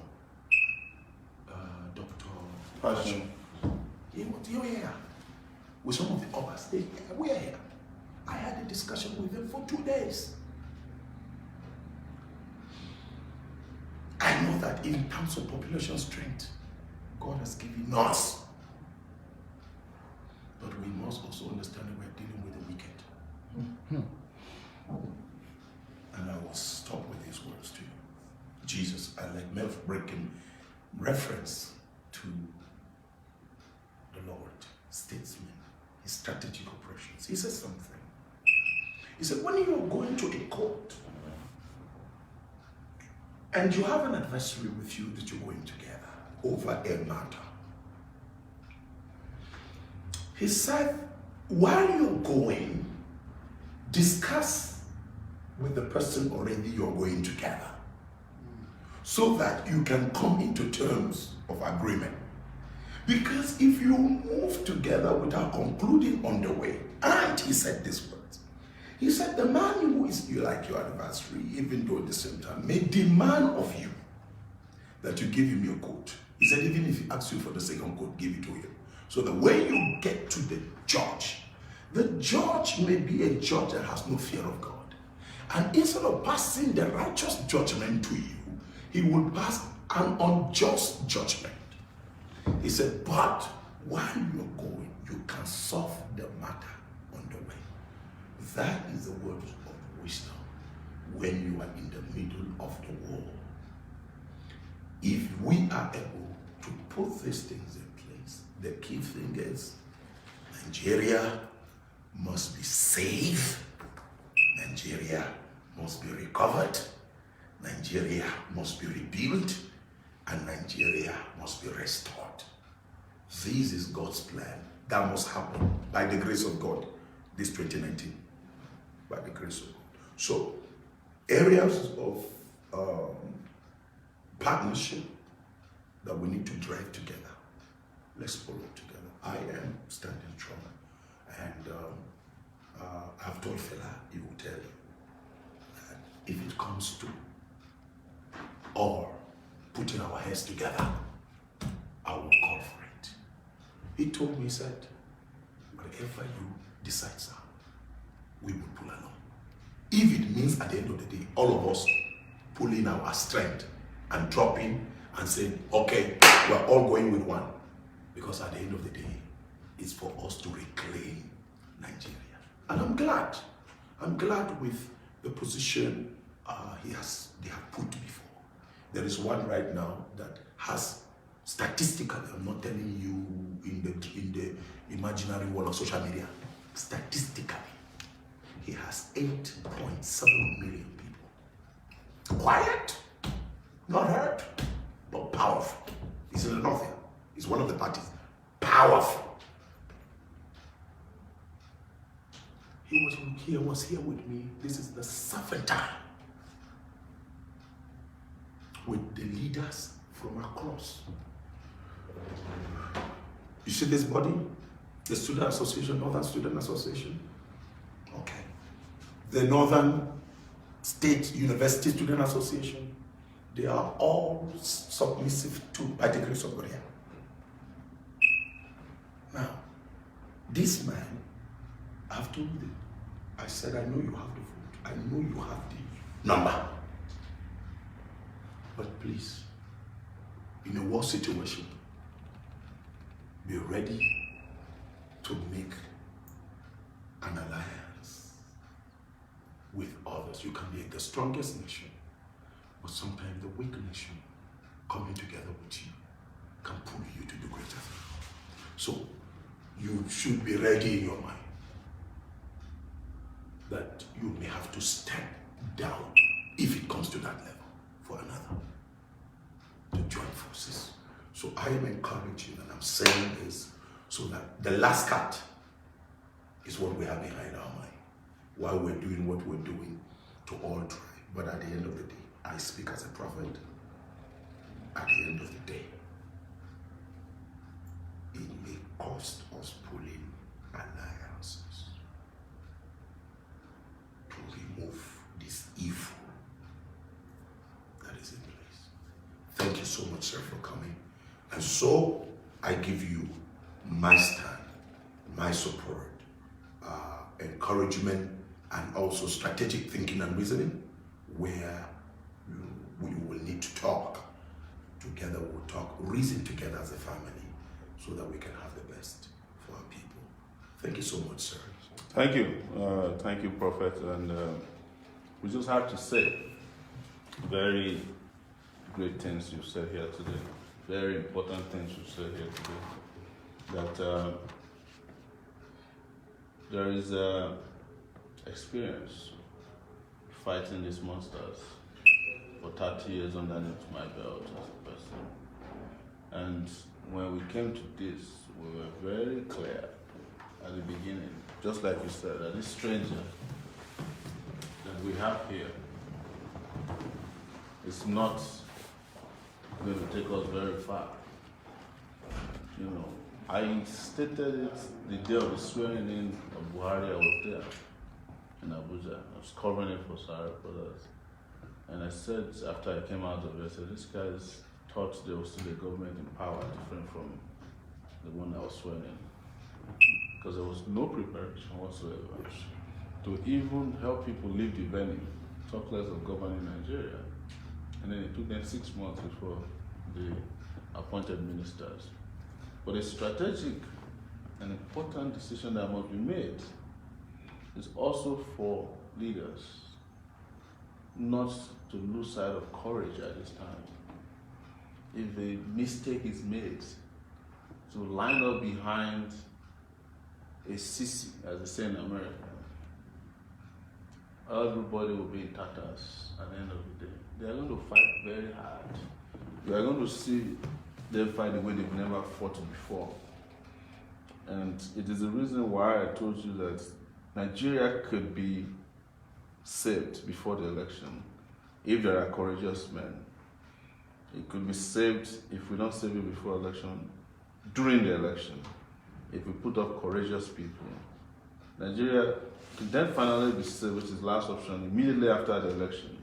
Dr. Passion. You're here. With some of the others, we are here. I had a discussion with them for 2 days. I know that in terms of population strength, God has given us. But we must also understand that we're dealing with the wicked. And I will stop with these words to you. Jesus, I like making reference to the Lord, statesman, his strategic operations. He said something. He said, when you're going to a court and you have an adversary with you that you're going together over a matter, He said, while you're going, discuss with the person already you're going together so that you can come into terms of agreement. Because if you move together without concluding on the way, and he said these words, he said, the man who is you like your adversary, even though at the same time, may demand of you that you give him your coat. He said, even if he asks you for the second coat, give it to him. So that when you get to the judge may be a judge that has no fear of God. And instead of passing the righteous judgment to you, he will pass an unjust judgment. He said, but while you're going, you can solve the matter on the way. That is the word of wisdom when you are in the middle of the war. If we are able to put these things in place, the key thing is Nigeria must be safe, Nigeria must be recovered, Nigeria must be rebuilt, and Nigeria must be restored. This is God's plan. That must happen by the grace of God this 2019. By the grace of God. So, areas of partnership that we need to drive together. Let's follow together. I am standing strong. And I've told Fela, he will tell you that if it comes to or putting our heads together, I will call for it. He told me, he said, whatever you decide, sir, we will pull along. If it means at the end of the day, all of us pulling our strength and dropping and saying, okay, we're all going with one. Because at the end of the day, it's for us to reclaim Nigeria. And I'm glad. I'm glad with the position they have put before. There is one right now that has statistically, I'm not telling you in the imaginary world of social media, statistically, he has 8.7 million people. Quiet, not heard, but powerful. He's in the north here. He's one of the parties. Powerful. He was here with me. This is the seventh time with the leaders from across. You see this body? The Student Association, Northern Student Association. Okay. The Northern State University Student Association. They are all submissive to by the grace of God. Now, this man, I've told him, I said, I know you have the vote. I know you have the number. But please, in a war situation, be ready to make an alliance with others. You can be the strongest nation, but sometimes the weak nation coming together with you can pull you to do greater things. So you should be ready in your mind that you may have to step down if it comes to that level for another to join forces. So I am encouraging and I'm saying this so that the last cut is what we have behind our mind while we're doing what we're doing to all try. But at the end of the day, I speak as a prophet. At the end of the day, it may cost us pulling alliances to remove this evil that is in place. Thank you so much, sir, for coming. And so I give you my stand, my support, encouragement, and also strategic thinking and reasoning, where we will need to talk together. We'll talk, reason together as a family, so that we can have the best for our people. Thank you so much, sir. Thank you, Prophet. And we just have to say very great things you said here today. Very important things you said here today. That there is experience fighting these monsters for 30 years underneath my belt as a person. And when we came to this, we were very clear at the beginning, just like you said, that this stranger that we have here is not going to take us very far. You know, I stated it the day of the swearing in of Buhari. I was there in Abuja. I was covering it for Sowore Brothers. And I said, after I came out of it, I said, these guys thought there was still a government in power different from the one that was swearing in. Because there was no preparation whatsoever to even help people leave the venue, talk less of governing Nigeria. And then it took them 6 months before the appointed ministers. But a strategic and important decision that must be made is also for leaders not to lose sight of courage at this time. If a mistake is made, to line up behind a sissy, as they say in America, everybody will be in tatters at the end of the day. They are going to fight very hard. You are going to see them fight the way they've never fought before. And it is the reason why I told you that Nigeria could be saved before the election if there are courageous men. It could be saved if we don't save it before election, during the election, if we put up courageous people. Nigeria could then finally be saved, which is last option, immediately after the election.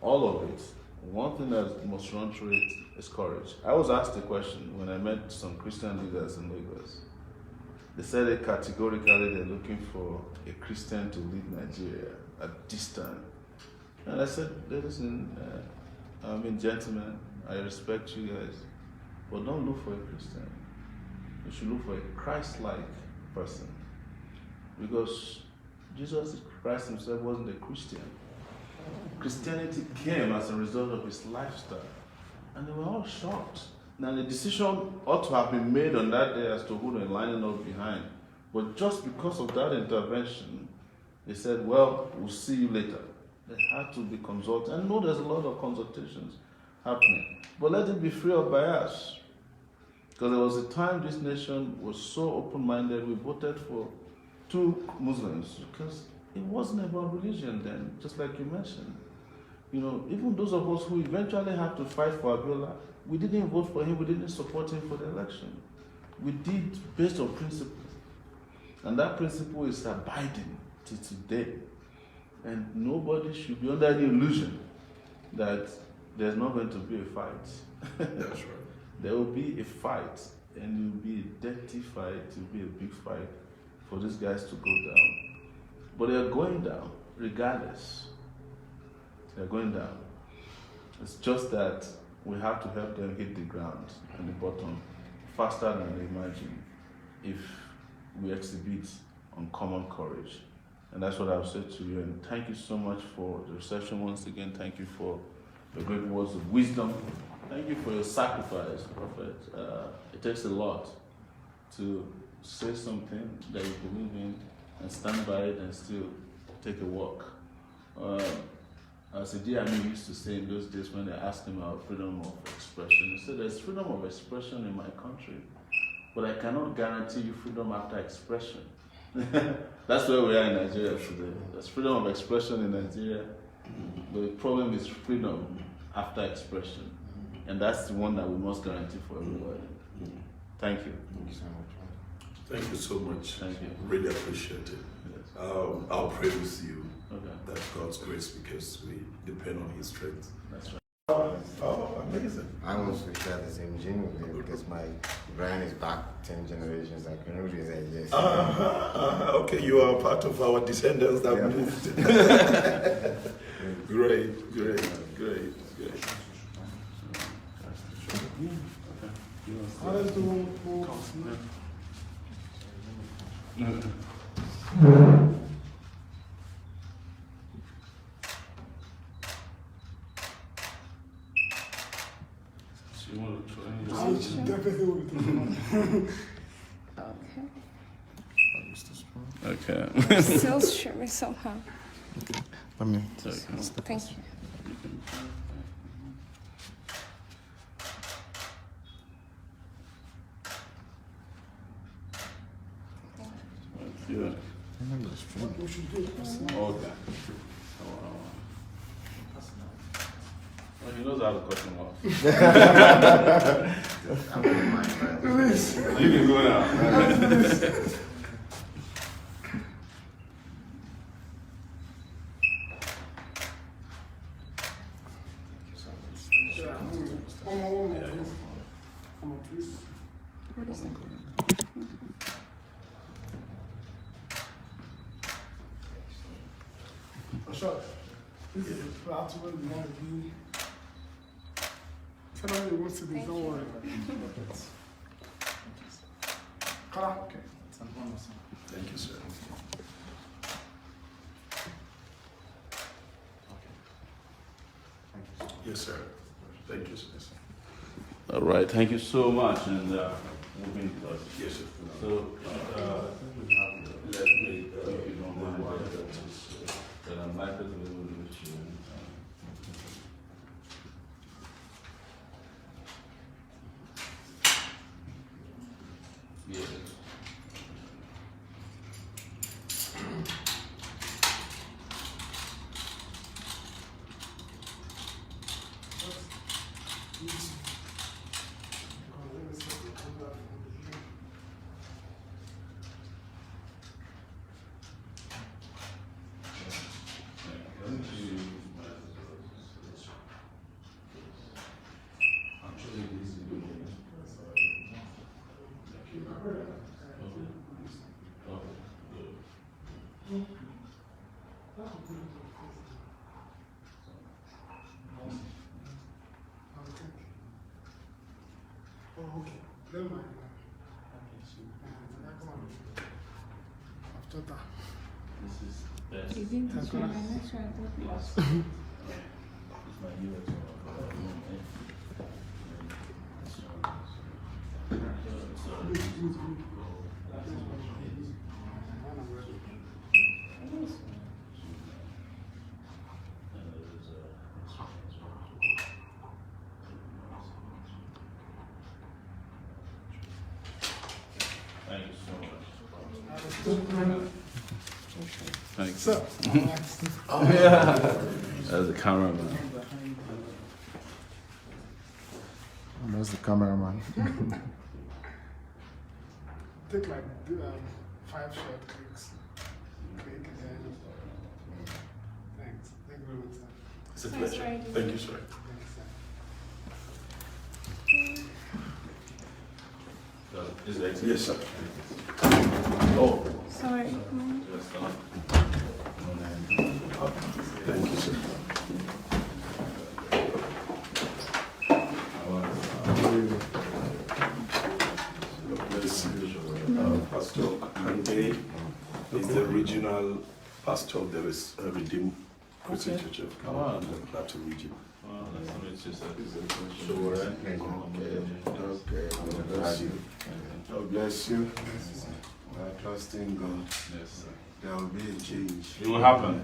All of it. One thing that must run through it is courage. I was asked a question when I met some Christian leaders in Lagos. They said that categorically they're looking for a Christian to lead Nigeria at this time. And I said, listen, gentlemen, I respect you guys, but don't look for a Christian. You should look for a Christ-like person. Because Jesus Christ himself wasn't a Christian. Christianity came as a result of his lifestyle. And they were all shocked. Now the decision ought to have been made on that day as to who they're lining up behind. But just because of that intervention, they said, well, we'll see you later. They had to be consulted. I know there's a lot of consultations happening. But let it be free of bias. Because there was a time this nation was so open-minded, we voted for 2 Muslims because it wasn't about religion then, just like you mentioned. You know, even those of us who eventually had to fight for Abiola, we didn't vote for him, we didn't support him for the election. We did based on principle. And that principle is abiding to today. And nobody should be under any illusion that there's not going to be a fight. That's right. There will be a fight, and it will be a dirty fight, it will be a big fight for these guys to go down. But they're going down, regardless. They're going down. It's just that we have to help them hit the ground and the bottom faster than they imagine if we exhibit uncommon courage. And that's what I've said to you. And thank you so much for the reception once again. Thank you for the great words of wisdom. Thank you for your sacrifice, Prophet. It takes a lot to say something that you believe in and stand by it and still take a walk. As Idi Amin used to say in those days when they asked him about freedom of expression, he said, there's freedom of expression in my country, but I cannot guarantee you freedom after expression. That's where we are in Nigeria today. There's freedom of expression in Nigeria, but the problem is freedom after expression. And that's the one that we must guarantee for everybody. Thank you. Thank you so much. Thank you so much. Thank you. Really appreciate it. Yes. I'll pray with you Okay. that God's grace, because we depend on his strength. That's right. Oh, amazing. I also share the same gene with him because my brand is back 10 generations. I can really say yes. Okay, you are part of our descendants that moved. Great. You want to try? Okay. Okay. Still streaming somehow. Let me. Thank you. you. Okay. Well, he knows how to cut him off. I wouldn't mind, right? You can go now. What is that? Sure. This is the plot where we want to be. Tell them you want to be, don't worry. Kara, okay. Thank you, sir. Yes, sir. Thank you, sir. All right, thank you so much, and we'll be in touch. Yes, sir. So, let me, if you don't mind, that I'm likely to be able to reach you. Yeah. Oh, okay. Never mind. After that. This is best. You didn't teach me my next one. It's my US Thank you so much. Thanks. Sir. As a cameraman. That's the cameraman. Take like 5 short clicks. Click and then. Thanks. Thank you very much, sir. It's a Nice pleasure. riding. Thank you, sir. Thanks, sir. Is that Yes, sir. Oh. Sorry. Thank you, sir. God bless you. Pastor Kante is the regional pastor of the Redeemed Christian Church of God in the Plateau region. Well, nice to meet you, sir. Sowore. Okay. God bless you. God bless you. I trust in God. Yes, sir. There will be a change. It will happen.